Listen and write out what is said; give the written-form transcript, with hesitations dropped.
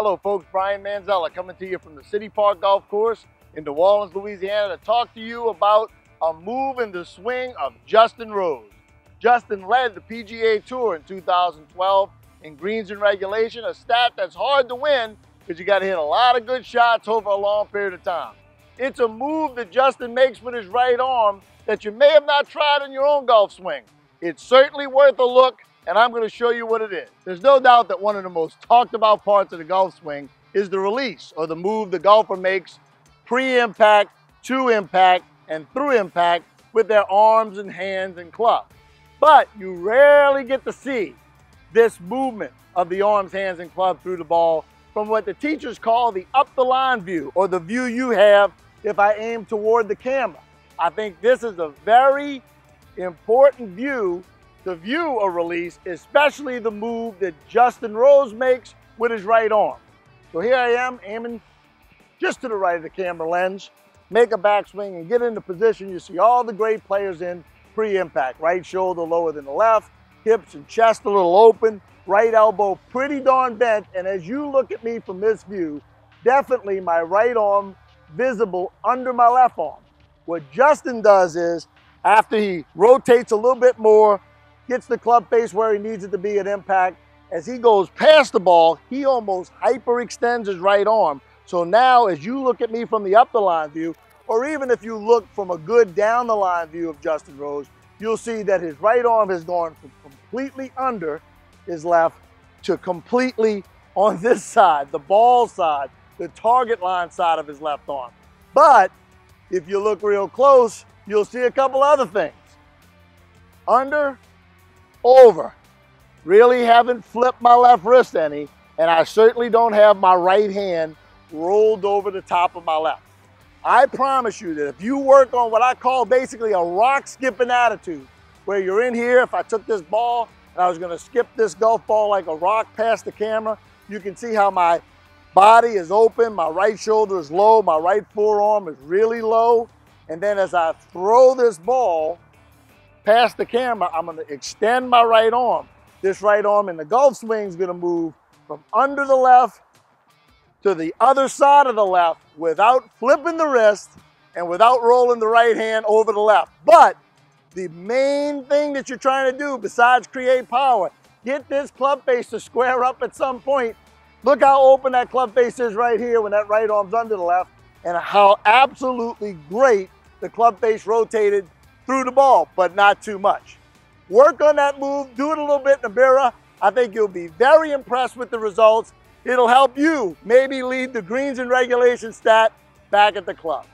Hello folks, Brian Manzella coming to you from the City Park Golf Course in New Orleans, Louisiana to talk to you about a move in the swing of Justin Rose. Justin led the PGA Tour in 2012 in greens and regulation, a stat that's hard to win because you got to hit a lot of good shots over a long period of time. It's a move that Justin makes with his right arm that you may have not tried in your own golf swing. It's certainly worth a look, and I'm going to show you what it is. There's no doubt that one of the most talked about parts of the golf swing is the release, or the move the golfer makes pre-impact, to impact, and through impact with their arms and hands and club. But you rarely get to see this movement of the arms, hands, and club through the ball from what the teachers call the up the line view, or the view you have if I aim toward the camera. I think this is a very important view to view a release, especially the move that Justin Rose makes with his right arm. So here I am aiming just to the right of the camera lens, make a backswing and get into position you see all the great players in pre-impact. Right shoulder lower than the left, hips and chest a little open, right elbow pretty darn bent, and as you look at me from this view, definitely my right arm visible under my left arm. What Justin does is, after he rotates a little bit more, gets the club face where he needs it to be at impact, as he goes past the ball, he almost hyperextends his right arm. So now as you look at me from the up the line view, or even if you look from a good down the line view of Justin Rose, you'll see that his right arm has gone from completely under his left to completely on this side, the ball side, the target line side of his left arm. But if you look real close, you'll see a couple other things. Under, over. Really haven't flipped my left wrist any, and I certainly don't have my right hand rolled over the top of my left. I promise you that if you work on what I call basically a rock skipping attitude, where you're in here, if I took this ball and I was gonna skip this golf ball like a rock past the camera, you can see how my body is open, my right shoulder is low, my right forearm is really low, and then as I throw this ball past the camera, I'm gonna extend my right arm. This right arm in the golf swing is gonna move from under the left to the other side of the left without flipping the wrist and without rolling the right hand over the left. But the main thing that you're trying to do besides create power, get this club face to square up at some point. Look how open that club face is right here when that right arm's under the left, and how absolutely great the club face rotated through the ball, but not too much. Work on that move, do it a little bit in the mirror. I think you'll be very impressed with the results. It'll help you maybe lead the greens and regulation stat back at the club.